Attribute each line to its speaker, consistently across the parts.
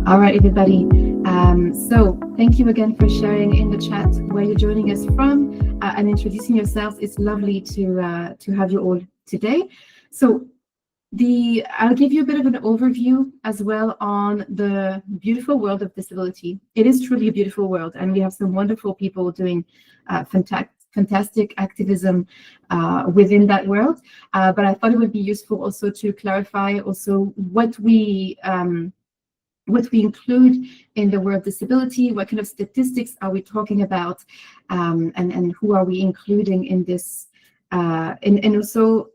Speaker 1: All right, everybody. So thank you again for sharing in the chat where you're joining us from and introducing yourselves. It's lovely to have you all today. So I'll give you a bit of an overview as well on the beautiful world of disability. It is truly a beautiful world, and we have some wonderful people doing fantastic activism within that world. But I thought it would be useful also to clarify also what we include in the word disability, what kind of statistics are we talking about, and who are we including in this, and also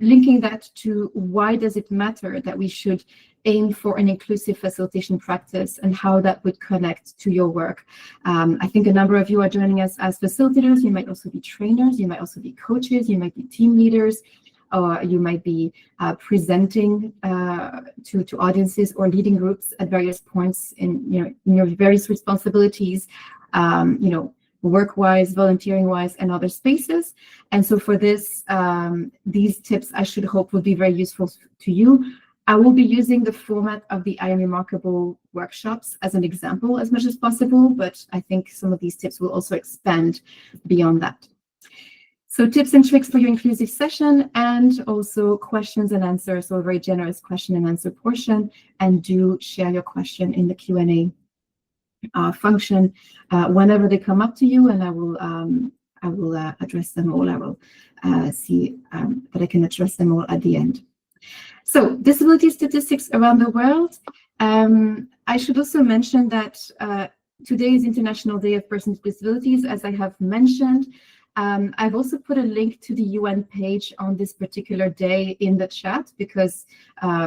Speaker 1: linking that to why does it matter that we should aim for an inclusive facilitation practice and how that would connect to your work. I think a number of you are joining us as facilitators. You might also be trainers, you might also be coaches, you might be team leaders, or you might be presenting to audiences or leading groups at various points in your various responsibilities, work-wise, volunteering-wise, and other spaces. And so for this, these tips I should hope will be very useful to you. I will be using the format of the IAmRemarkable workshops as an example as much as possible, but I think some of these tips will also expand beyond that. So tips and tricks for your inclusive session, and also questions and answers, so a very generous question and answer portion, and do share your question in the Q&A function whenever they come up to you, and I will address them all. I will see that I can address them all at the end. So disability statistics around the world. I should also mention that today is International Day of Persons with Disabilities, as I have mentioned. I've also put a link to the UN page on this particular day in the chat, because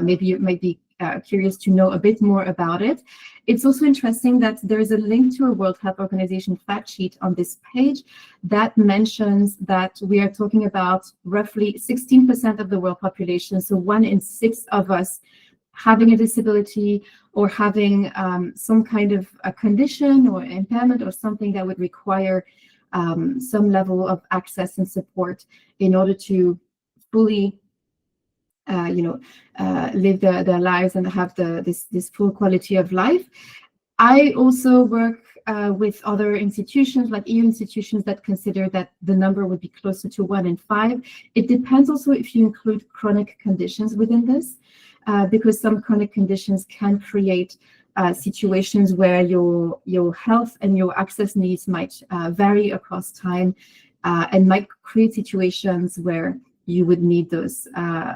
Speaker 1: maybe you might be curious to know a bit more about it. It's also interesting that there is a link to a World Health Organization fact sheet on this page that mentions that we are talking about roughly 16% of the world population, so 1 in 6 of us having a disability or having some kind of a condition or impairment or something that would require some level of access and support in order to fully live their lives and have this full quality of life. I also work with other institutions, like EU institutions, that consider that the number would be closer to 1 in 5. It depends also if you include chronic conditions within this, because some chronic conditions can create situations where your health and your access needs might vary across time, and might create situations where you would need those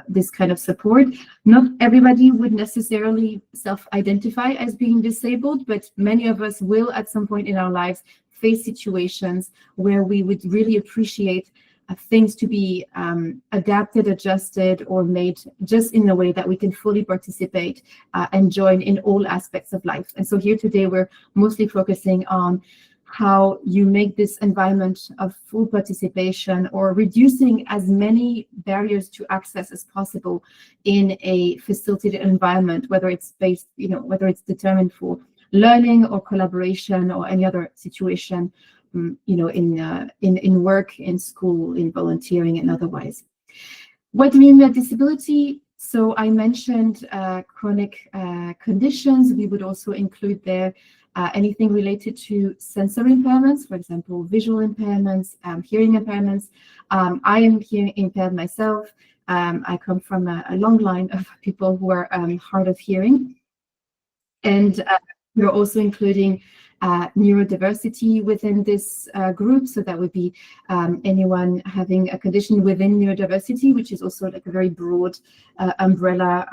Speaker 1: this kind of support. Not everybody would necessarily self-identify as being disabled, but many of us will at some point in our lives face situations where we would really appreciate things to be adapted, adjusted, or made just in a way that we can fully participate and join in all aspects of life. And so here today, we're mostly focusing on how you make this environment of full participation, or reducing as many barriers to access as possible in a facilitated environment, whether it's based, whether it's determined for learning or collaboration or any other situation, in work, in school, in volunteering, and otherwise. What do we mean by disability? So I mentioned chronic conditions. We would also include there anything related to sensory impairments, for example, visual impairments, hearing impairments. I am hearing impaired myself. I come from a long line of people who are hard of hearing. And we're also including neurodiversity within this group. So that would be anyone having a condition within neurodiversity, which is also like a very broad umbrella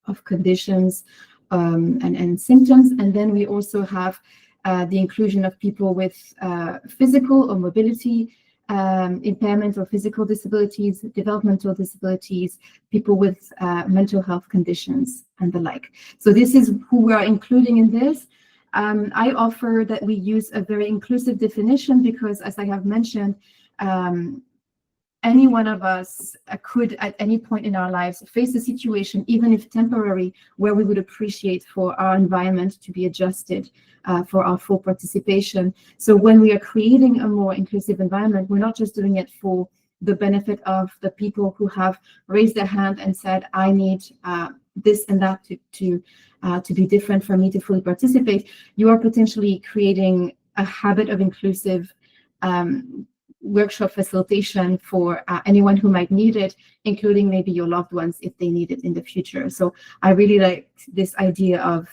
Speaker 1: of conditions and symptoms. And then we also have the inclusion of people with physical or mobility impairment or physical disabilities, developmental disabilities, people with mental health conditions, and the like. So this is who we are including in this. I offer that we use a very inclusive definition because, as I have mentioned, any one of us could at any point in our lives face a situation, even if temporary, where we would appreciate for our environment to be adjusted for our full participation. So when we are creating a more inclusive environment, we're not just doing it for the benefit of the people who have raised their hand and said, I need this and that to be different for me to fully participate, you are potentially creating a habit of inclusive workshop facilitation for anyone who might need it, including maybe your loved ones if they need it in the future. So I really like this idea of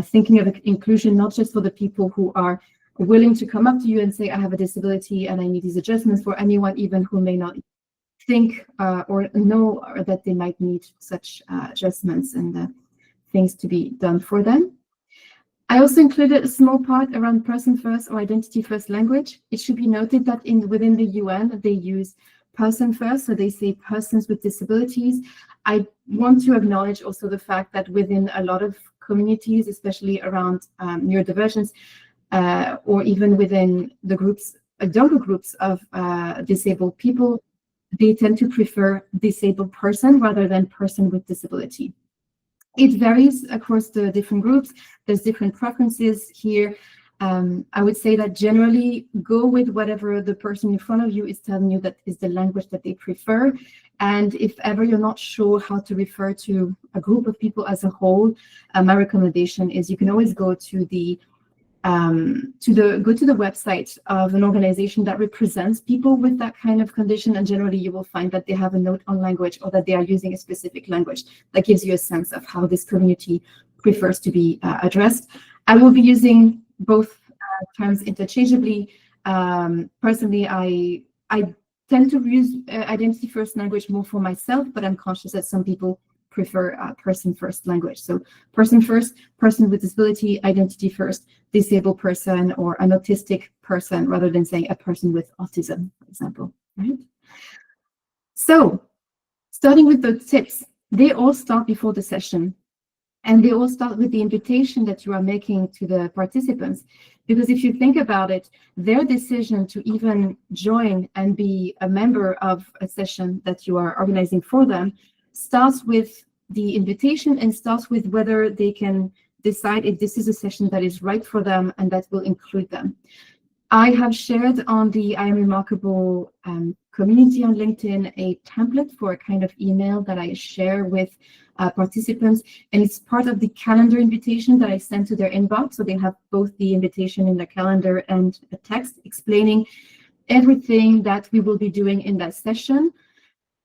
Speaker 1: thinking of inclusion, not just for the people who are willing to come up to you and say, I have a disability and I need these adjustments, for anyone even who may not think or know that they might need such adjustments and things to be done for them. I also included a small part around person first or identity first language. It should be noted that within the UN, they use person first, so they say persons with disabilities. I want to acknowledge also the fact that within a lot of communities, especially around neurodivergence, or even within the groups, younger groups of disabled people, they tend to prefer disabled person rather than person with disability. It varies across the different groups. There's different preferences here. I would say that generally go with whatever the person in front of you is telling you that is the language that they prefer. And if ever you're not sure how to refer to a group of people as a whole, my recommendation is you can always go to the website of an organization that represents people with that kind of condition, and generally you will find that they have a note on language or that they are using a specific language that gives you a sense of how this community prefers to be addressed. I will be using both terms interchangeably. Personally, I tend to use identity first language more for myself, but I'm conscious that some people prefer person first language. So person first, person with disability, identity first, disabled person, or an autistic person, rather than saying a person with autism, for example, right? So starting with the tips, they all start before the session, and they all start with the invitation that you are making to the participants. Because if you think about it, their decision to even join and be a member of a session that you are organizing for them starts with the invitation and starts with whether they can decide if this is a session that is right for them and that will include them. I have shared on the IAmRemarkable community on LinkedIn a template for a kind of email that I share with participants, and it's part of the calendar invitation that I send to their inbox. So they have both the invitation in the calendar and a text explaining everything that we will be doing in that session.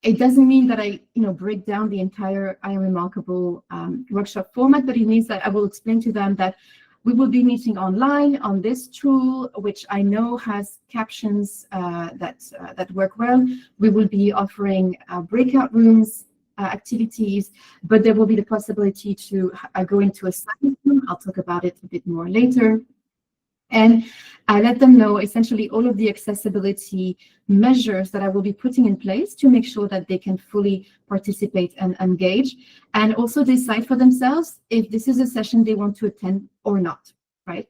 Speaker 1: It doesn't mean that I, break down the entire IAmRemarkable workshop format, but it means that I will explain to them that we will be meeting online on this tool, which I know has captions that work well. We will be offering breakout rooms, activities, but there will be the possibility to go into a silent room. I'll talk about it a bit more later. And I let them know essentially all of the accessibility measures that I will be putting in place to make sure that they can fully participate and engage, and also decide for themselves if this is a session they want to attend or not, right?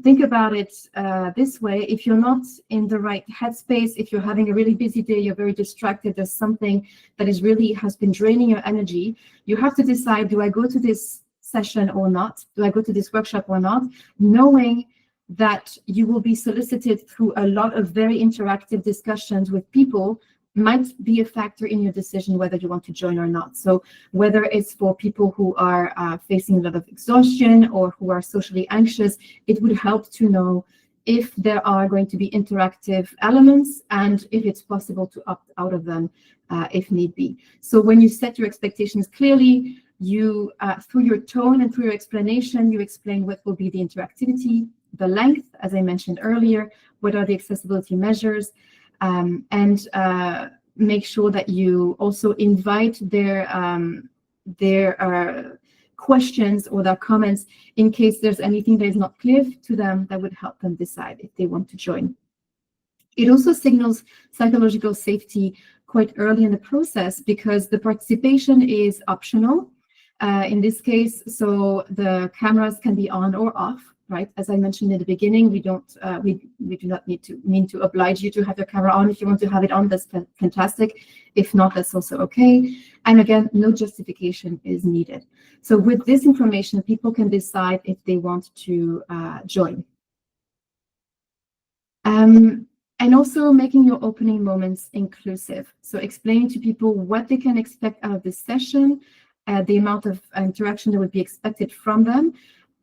Speaker 1: Think about it this way. If you're not in the right headspace, if you're having a really busy day, you're very distracted, there's something that is really has been draining your energy, you have to decide, do I go to this session or not? Do I go to this workshop or not? Knowing that you will be solicited through a lot of very interactive discussions with people might be a factor in your decision whether you want to join or not. So whether it's for people who are facing a lot of exhaustion or who are socially anxious, it would help to know if there are going to be interactive elements and if it's possible to opt out of them if need be. So when you set your expectations clearly, you, through your tone and through your explanation, you explain what will be the interactivity, the length, as I mentioned earlier, what are the accessibility measures, and make sure that you also invite their questions or their comments in case there's anything that is not clear to them that would help them decide if they want to join. It also signals psychological safety quite early in the process because the participation is optional. In this case, so the cameras can be on or off, right? As I mentioned in the beginning, we do not mean to oblige you to have your camera on. If you want to have it on, that's fantastic. If not, that's also okay. And again, no justification is needed. So with this information, people can decide if they want to join. And also making your opening moments inclusive. So explaining to people what they can expect out of this session, the amount of interaction that would be expected from them.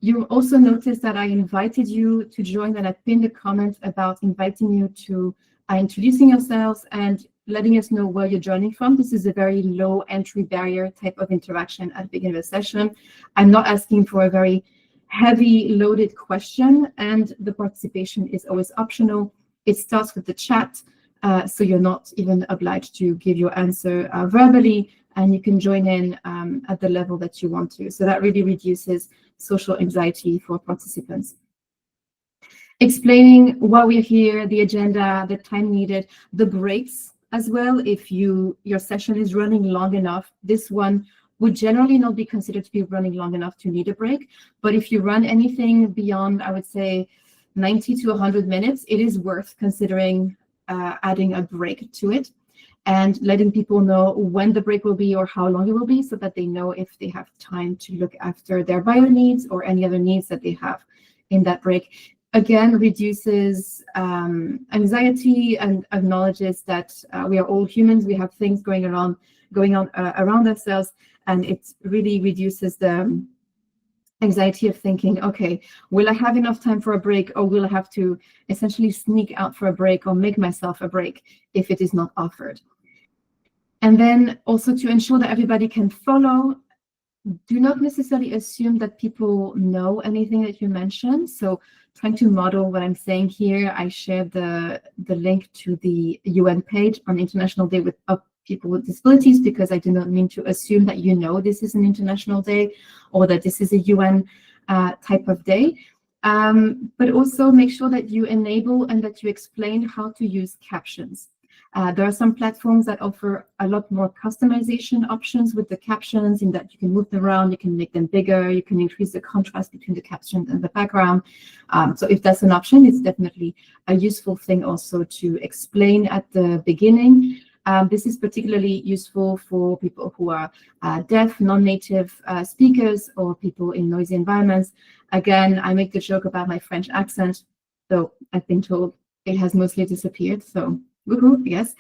Speaker 1: You'll also notice that I invited you to join, and I pinned a comment about inviting you to introducing yourselves and letting us know where you're joining from. This is a very low entry barrier type of interaction at the beginning of a session. I'm not asking for a very heavy loaded question, and the participation is always optional. It starts with the chat, so you're not even obliged to give your answer verbally, and you can join in at the level that you want to. So that really reduces social anxiety for participants. Explaining why we're here, the agenda, the time needed, the breaks as well. If your session is running long enough, this one would generally not be considered to be running long enough to need a break. But if you run anything beyond, I would say, 90 to 100 minutes, it is worth considering adding a break to it and letting people know when the break will be or how long it will be, so that they know if they have time to look after their bio needs or any other needs that they have in that break. Again, reduces anxiety and acknowledges that we are all humans. We have things going on around ourselves, and it really reduces the anxiety of thinking, okay, will I have enough time for a break, or will I have to essentially sneak out for a break or make myself a break if it is not offered? And then also to ensure that everybody can follow, do not necessarily assume that people know anything that you mentioned. So trying to model what I'm saying here, I shared the link to the UN page on International Day of People with Disabilities, because I do not mean to assume that you know this is an international day or that this is a UN type of day. But also make sure that you enable and that you explain how to use captions. There are some platforms that offer a lot more customization options with the captions, in that you can move them around, you can make them bigger, you can increase the contrast between the caption and the background. So if that's an option, it's definitely a useful thing also to explain at the beginning. This is particularly useful for people who are deaf, non-native speakers, or people in noisy environments. Again, I make the joke about my French accent, though I've been told it has mostly disappeared, so woohoo, yes.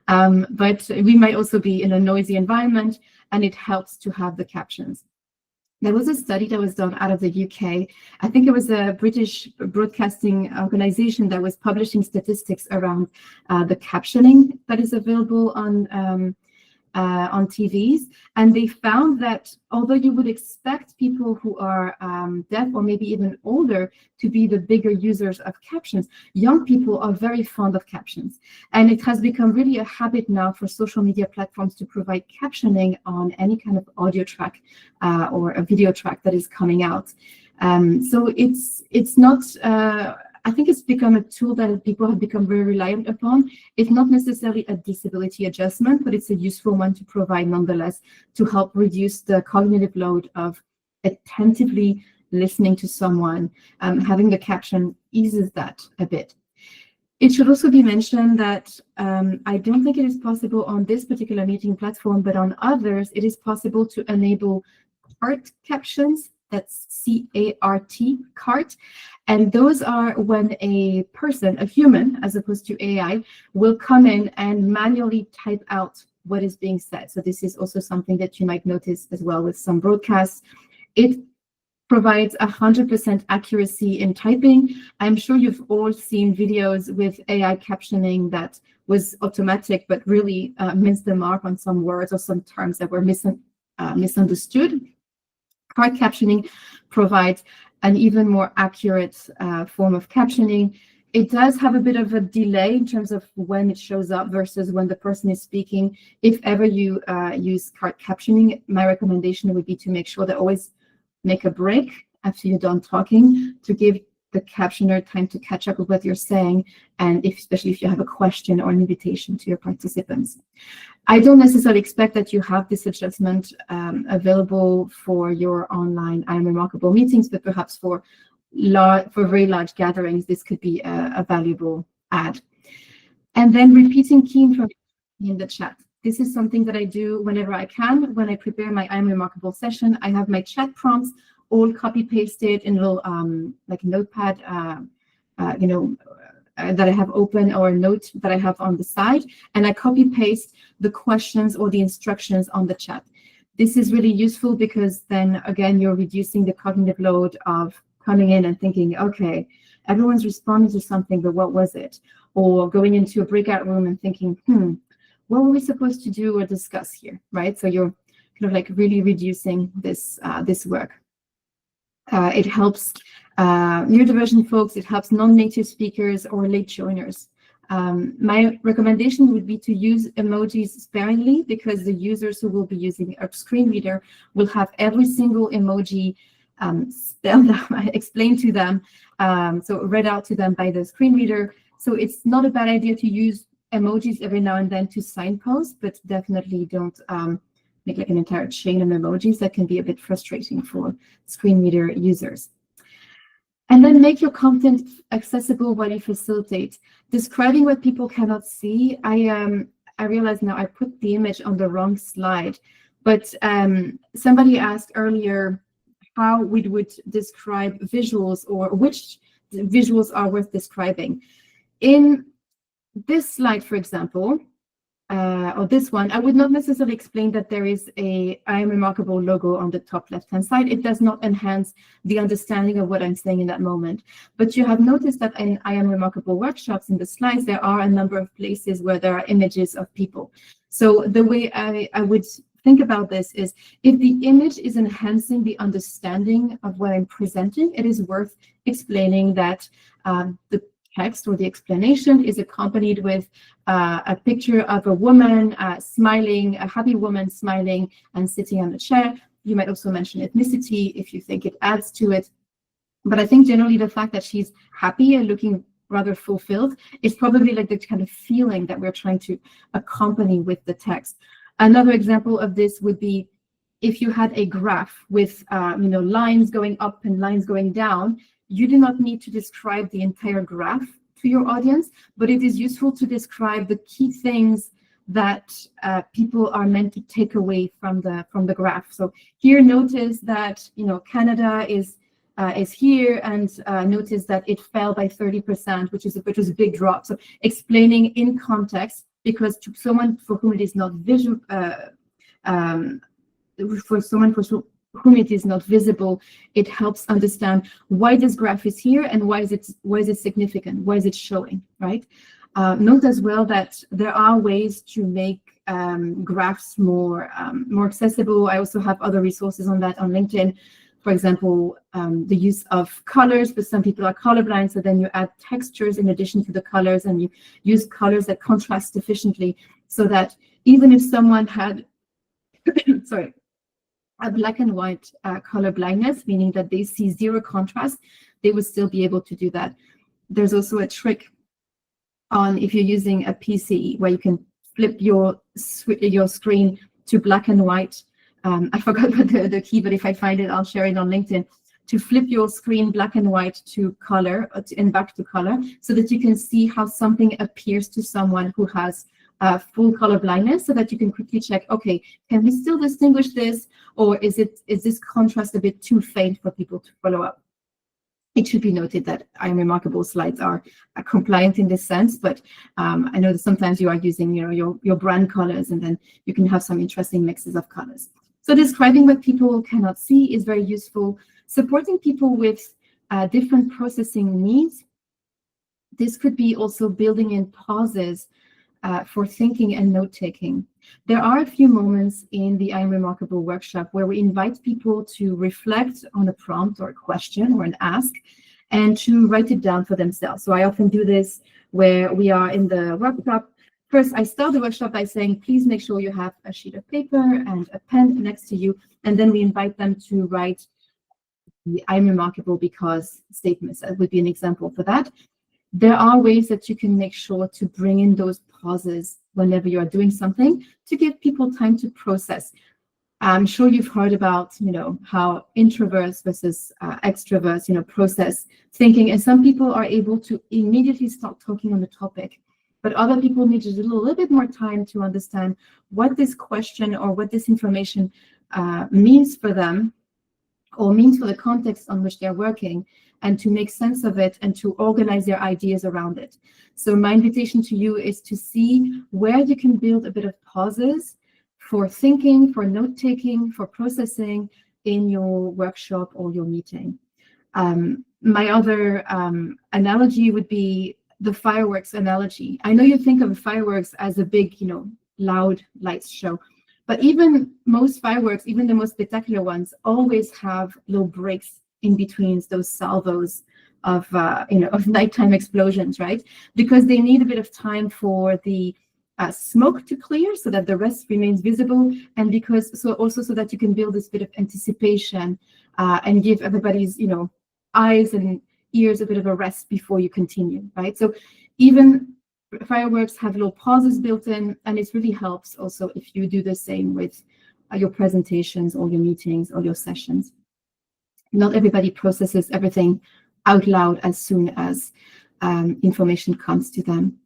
Speaker 1: But we might also be in a noisy environment, and it helps to have the captions. There was a study that was done out of the UK. I think it was a British broadcasting organization that was publishing statistics around the captioning that is available on TVs. And they found that although you would expect people who are deaf or maybe even older to be the bigger users of captions, young people are very fond of captions. And it has become really a habit now for social media platforms to provide captioning on any kind of audio track or a video track that is coming out. So it's not, I think it's become a tool that people have become very reliant upon. It's not necessarily a disability adjustment, but it's a useful one to provide nonetheless, to help reduce the cognitive load of attentively listening to someone. Having the caption eases that a bit. It should also be mentioned that I don't think it is possible on this particular meeting platform, but on others, it is possible to enable CART captions. That's C-A-R-T, CART. And those are when a person, a human, as opposed to AI, will come in and manually type out what is being said. So this is also something that you might notice as well with some broadcasts. It provides 100% accuracy in typing. I'm sure you've all seen videos with AI captioning that was automatic, but really missed the mark on some words or some terms that were misunderstood. CART captioning provides an even more accurate form of captioning. It does have a bit of a delay in terms of when it shows up versus when the person is speaking. If ever you use CART captioning, my recommendation would be to make sure that always make a break after you're done talking to give the captioner time to catch up with what you're saying, and especially if you have a question or an invitation to your participants. I don't necessarily expect that you have this adjustment available for your online IAmRemarkable meetings, but perhaps for very large gatherings, this could be a valuable add. And then repeating key information in the chat. This is something that I do whenever I can. When I prepare my IAmRemarkable session, I have my chat prompts all copy-pasted in a little like notepad, that I have open, or a note that I have on the side, and I copy-paste the questions or the instructions on the chat. This is really useful because then again, you're reducing the cognitive load of coming in and thinking, okay, everyone's responding to something, but what was it? Or going into a breakout room and thinking, what were we supposed to do or discuss here, right? So you're kind of like really reducing this work. It helps neurodivergent folks, it helps non-native speakers or late joiners. My recommendation would be to use emojis sparingly, because the users who will be using a screen reader will have every single emoji spelled out, explained to them, so read out to them by the screen reader. So it's not a bad idea to use emojis every now and then to signpost, but definitely don't make like an entire chain of emojis. That can be a bit frustrating for screen reader users. And then make your content accessible while you facilitate. Describing what people cannot see. I realize now I put the image on the wrong slide, but somebody asked earlier how we would describe visuals, or which visuals are worth describing. In this slide, for example, or this one, I would not necessarily explain that there is a IAmRemarkable logo on the top left-hand side. It does not enhance the understanding of what I'm saying in that moment. But you have noticed that in IAmRemarkable workshops, in the slides, there are a number of places where there are images of people. So the way I would think about this is, if the image is enhancing the understanding of what I'm presenting, it is worth explaining that the text or the explanation is accompanied with a picture of a woman smiling, a happy woman smiling and sitting on a chair. You might also mention ethnicity if you think it adds to it. But I think generally the fact that she's happy and looking rather fulfilled is probably like the kind of feeling that we're trying to accompany with the text. Another example of this would be if you had a graph with lines going up and lines going down. You do not need to describe the entire graph to your audience, but it is useful to describe the key things that people are meant to take away from the graph. So here, notice that Canada is here, and notice that it fell by 30%, which is a big drop. So explaining in context, because to someone for whom it is not visual, for someone for whom it is not visible, it helps understand why this graph is here and why is it significant, why is it showing, right? Note as well that there are ways to make graphs more accessible. I also have other resources on that on LinkedIn. For example, the use of colors, but some people are colorblind, so then you add textures in addition to the colors, and you use colors that contrast efficiently, so that even if someone had sorry, a black and white color blindness, meaning that they see zero contrast, they would still be able to do that. There's also a trick on, if you're using a PC, where you can flip your screen to black and white. I forgot the key, but if I find it, I'll share it on LinkedIn. To flip your screen black and white to color, and back to color, so that you can see how something appears to someone who has full color blindness, so that you can quickly check, okay, can we still distinguish this, or is this contrast a bit too faint for people to follow up? It should be noted that IAmRemarkable slides are compliant in this sense, but I know that sometimes you are using your brand colors, and then you can have some interesting mixes of colors. So describing what people cannot see is very useful. Supporting people with different processing needs. This could be also building in pauses for thinking and note-taking. There are a few moments in the IAmRemarkable workshop where we invite people to reflect on a prompt or a question or an ask, and to write it down for themselves. So I often do this where we are in the workshop. First, I start the workshop by saying, please make sure you have a sheet of paper and a pen next to you, and then we invite them to write the IAmRemarkable because statements. That would be an example for that. There are ways that you can make sure to bring in those pauses whenever you are doing something, to give people time to process. I'm sure you've heard about, how introverts versus extroverts, process thinking, and some people are able to immediately start talking on the topic, but other people need just a little bit more time to understand what this question or what this information means for them, or means for the context on which they're working, and to make sense of it and to organize their ideas around it. So my invitation to you is to see where you can build a bit of pauses for thinking, for note-taking, for processing in your workshop or your meeting. My other analogy would be the fireworks analogy. I know you think of fireworks as a big, loud lights show, but even most fireworks, even the most spectacular ones, always have little breaks in between those salvos of nighttime explosions, right? Because they need a bit of time for the smoke to clear so that the rest remains visible, and also so that you can build this bit of anticipation and give everybody's eyes and ears a bit of a rest before you continue, right? So even fireworks have little pauses built in, and it really helps also if you do the same with your presentations or your meetings or your sessions. Not everybody processes everything out loud as soon as information comes to them.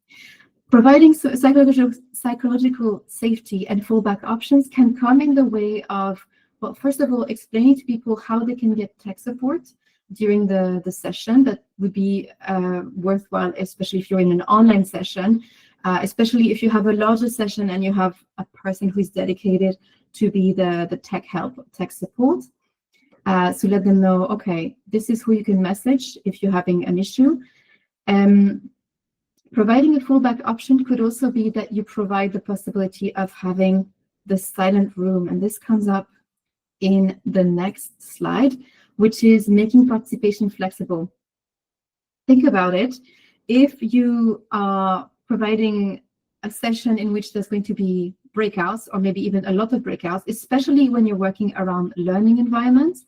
Speaker 1: Providing psychological safety and fallback options can come in the way of, well, first of all, explaining to people how they can get tech support during the session. That would be worthwhile, especially if you're in an online session, especially if you have a larger session and you have a person who is dedicated to be the tech help, tech support. So let them know, okay, this is who you can message if you're having an issue. Providing a fallback option could also be that you provide the possibility of having the silent room, and this comes up in the next slide, which is making participation flexible. Think about it. If you are providing a session in which there's going to be breakouts, or maybe even a lot of breakouts, especially when you're working around learning environments,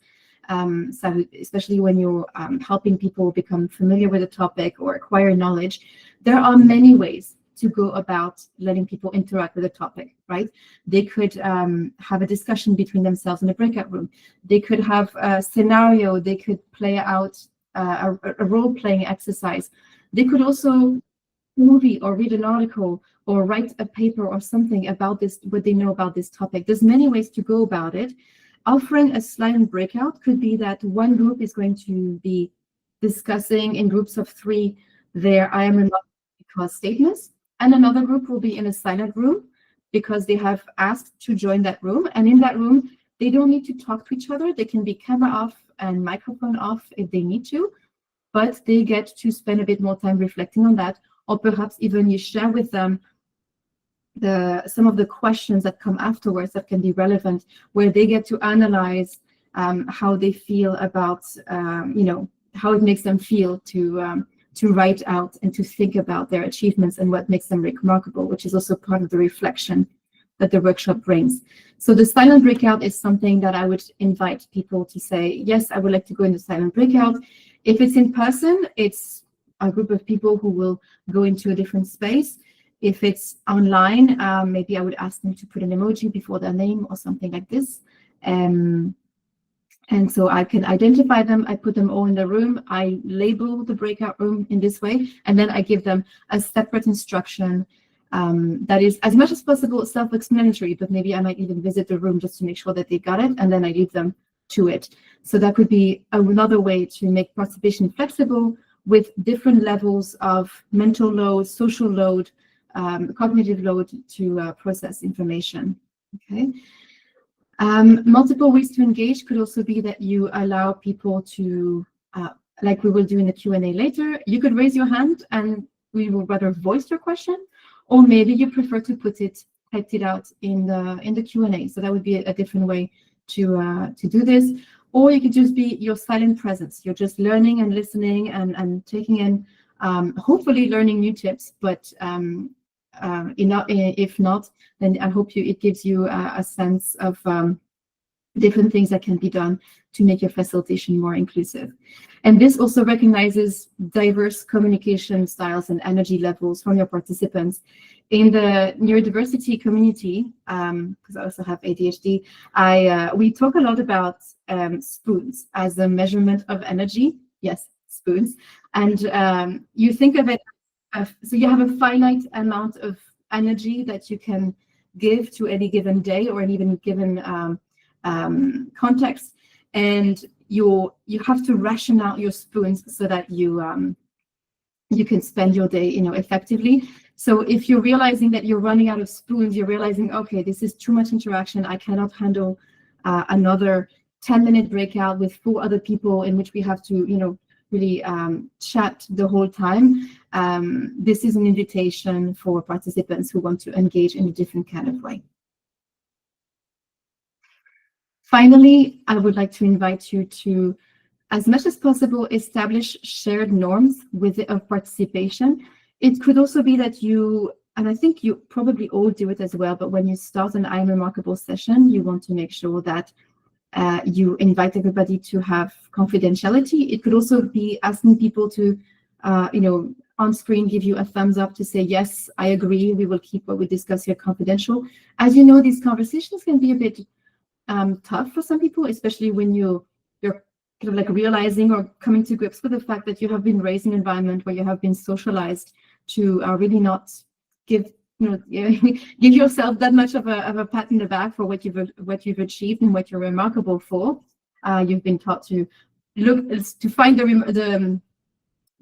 Speaker 1: so especially when you're helping people become familiar with a topic or acquire knowledge, there are many ways to go about letting people interact with a topic, right? They could have a discussion between themselves in a breakout room. They could have a scenario. They could play out a role-playing exercise. They could also movie or read an article or write a paper or something about this, what they know about this topic. There's many ways to go about it. Offering a silent breakout could be that one group is going to be discussing in groups of 3 their IAmRemarkable statements, and another group will be in a silent room because they have asked to join that room. And in that room, they don't need to talk to each other. They can be camera off and microphone off if they need to, but they get to spend a bit more time reflecting on that, or perhaps even you share with them some of the questions that come afterwards that can be relevant, where they get to analyze how they feel about, how it makes them feel to write out and to think about their achievements and what makes them remarkable, which is also part of the reflection that the workshop brings. So the silent breakout is something that I would invite people to say, yes, I would like to go in the silent breakout. If it's in person, it's a group of people who will go into a different space. If it's online, maybe I would ask them to put an emoji before their name or something like this. And so I can identify them. I put them all in the room. I label the breakout room in this way, and then I give them a separate instruction that is as much as possible self-explanatory, but maybe I might even visit the room just to make sure that they got it, and then I leave them to it. So that could be another way to make participation flexible with different levels of mental load, social load, cognitive load to process information. Okay. Multiple ways to engage could also be that you allow people to, like we will do in the Q&A later, you could raise your hand and we will rather voice your question, or maybe you prefer to type it out in the Q&A. So that would be a different way to do this. Or you could just be your silent presence. You're just learning and listening and taking in, hopefully learning new tips, but if not, then I hope it gives you a sense of different things that can be done to make your facilitation more inclusive. And this also recognizes diverse communication styles and energy levels from your participants. In the neurodiversity community, because I also have ADHD, we talk a lot about spoons as a measurement of energy. Yes, spoons. And you think of it, so you have a finite amount of energy that you can give to any given day or any given context, and you have to ration out your spoons so that you can spend your day effectively. So if you're realizing that you're running out of spoons, you're realizing, okay, this is too much interaction, I cannot handle another 10-minute breakout with 4 other people in which we have to, really chat the whole time. This is an invitation for participants who want to engage in a different kind of way. Finally, I would like to invite you to, as much as possible, establish shared norms of participation. It could also be that you, and I think you probably all do it as well, but when you start an IAmRemarkable session, you want to make sure that you invite everybody to have confidentiality. It could also be asking people to, on screen give you a thumbs up to say, yes, I agree, we will keep what we discuss here confidential. As you know, these conversations can be a bit tough for some people, especially when you're kind of like realizing or coming to grips with the fact that you have been raised in an environment where you have been socialized to really not give give yourself that much of a pat in the back for what you've achieved and what you're remarkable for. You've been taught to find the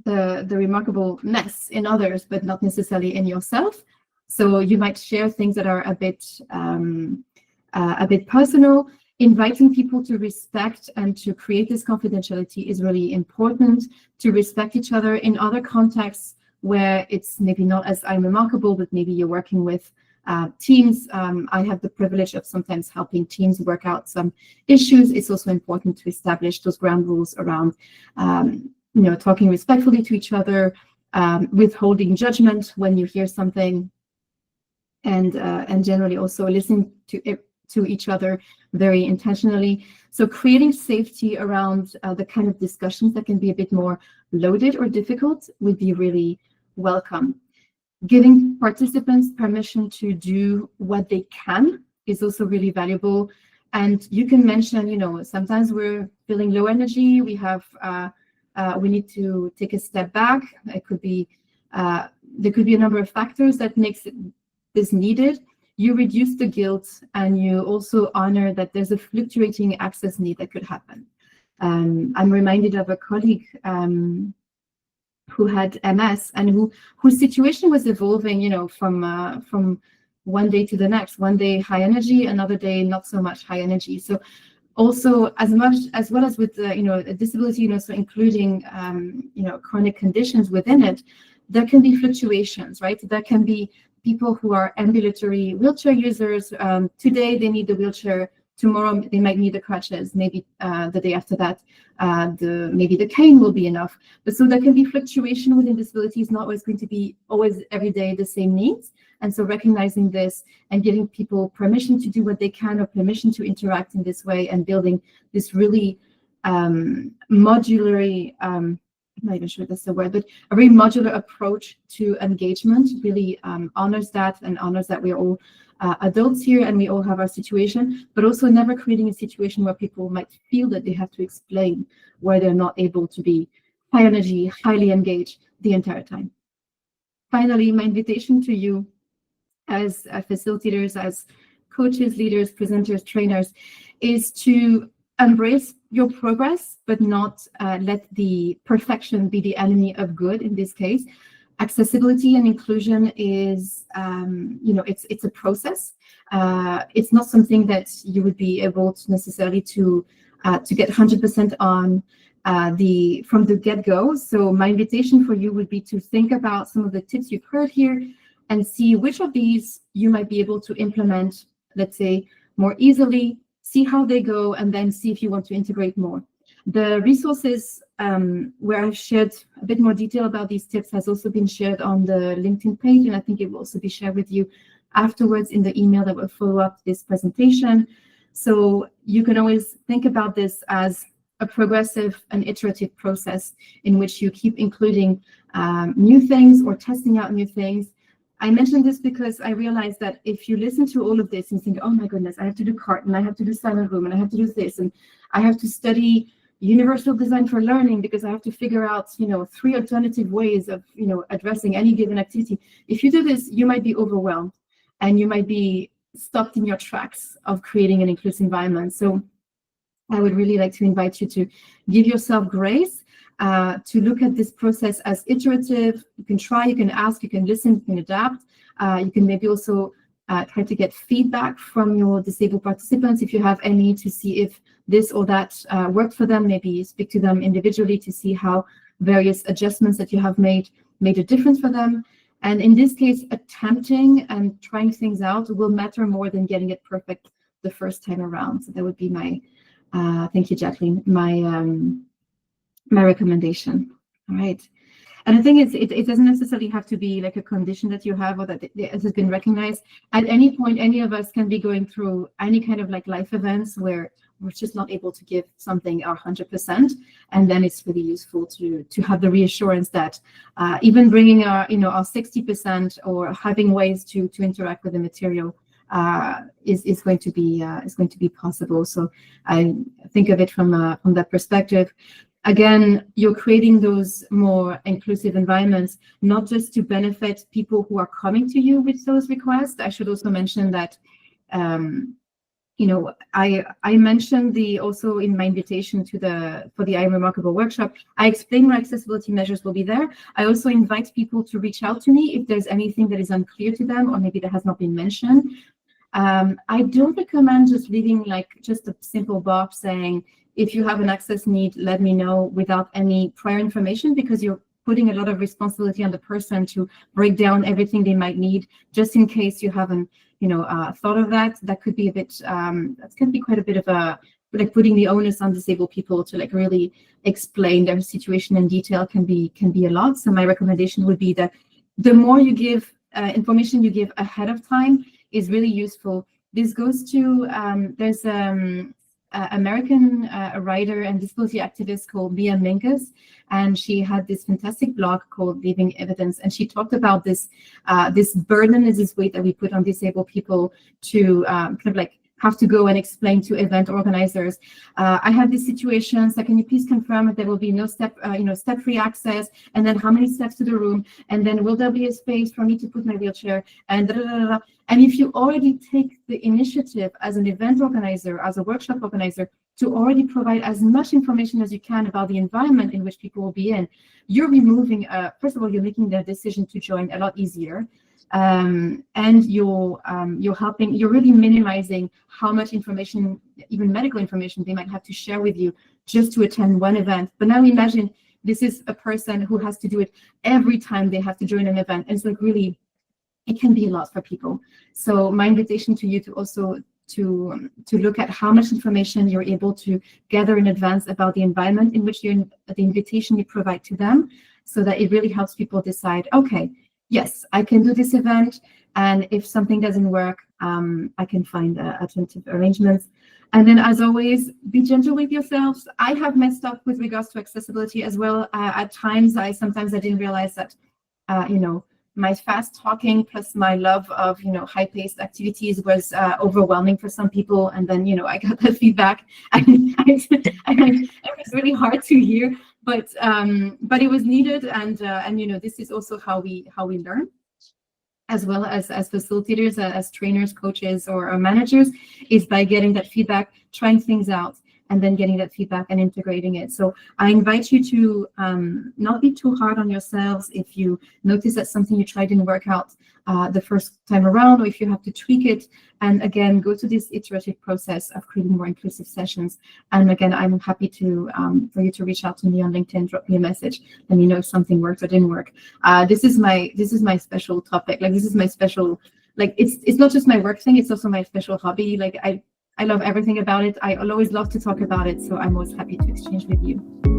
Speaker 1: remarkableness in others, but not necessarily in yourself. So you might share things that are a bit personal. Inviting people to respect and to create this confidentiality is really important. To respect each other in other contexts where it's maybe not as IAmRemarkable, but maybe you're working with teams. I have the privilege of sometimes helping teams work out some issues. It's also important to establish those ground rules around, talking respectfully to each other, withholding judgment when you hear something, and generally also listening to each other very intentionally. So creating safety around the kind of discussions that can be a bit more loaded or difficult would be really welcome. Giving participants permission to do what they can is also really valuable. And you can mention, sometimes we're feeling low energy, we need to take a step back. It could be, there could be a number of factors that makes this needed. You reduce the guilt, and you also honor that there's a fluctuating access need that could happen. I'm reminded of a colleague who had MS and whose situation was evolving, from one day to the next. One day high energy, another day not so much high energy. So also as well as with a disability, so including chronic conditions within it, there can be fluctuations, right? There can be people who are ambulatory wheelchair users. Today they need the wheelchair, tomorrow they might need the crutches, maybe the day after that maybe the cane will be enough. But so there can be fluctuation within disabilities, not always going to be every day the same needs. And so recognizing this and giving people permission to do what they can, or permission to interact in this way, and building this really modular, I'm not even sure that's the word, but a very modular approach to engagement really honors that, and honors that we're all adults here and we all have our situation, but also never creating a situation where people might feel that they have to explain why they're not able to be high energy, highly engaged the entire time. Finally, my invitation to you as facilitators, as coaches, leaders, presenters, trainers, is to embrace your progress, but not let the perfection be the enemy of good in this case. Accessibility and inclusion is, it's a process. It's not something that you would be able to necessarily to get 100% on from the get-go. So my invitation for you would be to think about some of the tips you've heard here and see which of these you might be able to implement, let's say, more easily, see how they go, and then see if you want to integrate more. The resources where I've shared a bit more detail about these tips has also been shared on the LinkedIn page, and I think it will also be shared with you afterwards in the email that will follow up this presentation. So you can always think about this as a progressive and iterative process in which you keep including new things or testing out new things. I mentioned this because I realized that if you listen to all of this and think, oh my goodness, I have to do CART, and I have to do silent room, and I have to do this, and I have to study universal design for learning because I have to figure out, 3 alternative ways of, addressing any given activity. If you do this, you might be overwhelmed and you might be stopped in your tracks of creating an inclusive environment. So I would really like to invite you to give yourself grace, to look at this process as iterative. You can try, you can ask, you can listen, you can adapt. You can maybe also try to get feedback from your disabled participants if you have any, to see if this or that worked for them. Maybe speak to them individually to see how various adjustments that you have made a difference for them. And in this case, attempting and trying things out will matter more than getting it perfect the first time around. So that would be my, thank you, Jacqueline, my recommendation. All right. And the thing is, it doesn't necessarily have to be like a condition that you have or that it has been recognized. At any point, any of us can be going through any kind of like life events where we're just not able to give something our 100%. And then it's really useful to have the reassurance that even bringing our, our 60% or having ways to interact with the material is going to be possible. So I think of it from that perspective. Again, you're creating those more inclusive environments, not just to benefit people who are coming to you with those requests. I should also mention that, I mentioned also in my invitation for the IAmRemarkable workshop, I explain what accessibility measures will be there. I also invite people to reach out to me if there's anything that is unclear to them or maybe that has not been mentioned. I don't recommend just leaving like just a simple box saying, if you have an access need, let me know, without any prior information, because you're putting a lot of responsibility on the person to break down everything they might need, just in case you haven't, thought of that. That could be a bit, that's going to be quite a bit of like putting the onus on disabled people to like really explain their situation in detail can be a lot. So my recommendation would be that the more you give information you give ahead of time is really useful. This goes to, there's American writer and disability activist called Mia Minkus, and she had this fantastic blog called Leaving Evidence, and she talked about this burden, is this weight that we put on disabled people to kind of like have to go and explain to event organizers, I have this situation, so can you please confirm that there will be no step-free access, and then how many steps to the room, and then will there be a space for me to put my wheelchair, and da, da, da, da. And if you already take the initiative as an event organizer, as a workshop organizer, to already provide as much information as you can about the environment in which people will be in, you're removing, first of all, you're making their decision to join a lot easier. And you're really minimizing how much information, even medical information, they might have to share with you just to attend one event. But now imagine this is a person who has to do it every time they have to join an event. And it's like really, it can be a lot for people. So my invitation to you to also to look at how much information you're able to gather in advance about the environment in which the invitation you provide to them, so that it really helps people decide, okay, yes, I can do this event, and if something doesn't work, I can find alternative arrangements. And then, as always, be gentle with yourselves. I have messed up with regards to accessibility as well. At times, sometimes I didn't realize that, my fast talking plus my love of, high-paced activities was overwhelming for some people. And then, I got that feedback, and it was really hard to hear. But it was needed, and this is also how we learn, as well as facilitators, as trainers, coaches, or managers, is by getting that feedback, trying things out, and then getting that feedback and integrating it. So I invite you to not be too hard on yourselves if you notice that something you tried didn't work out the first time around, or if you have to tweak it. And again, go to this iterative process of creating more inclusive sessions. And again, I'm happy to for you to reach out to me on LinkedIn, drop me a message, let me know if something worked or didn't work. This is my special topic. Like, this is my special, like, it's not just my work thing, it's also my special hobby. Like, I love everything about it. I'll always love to talk about it, so I'm always happy to exchange with you.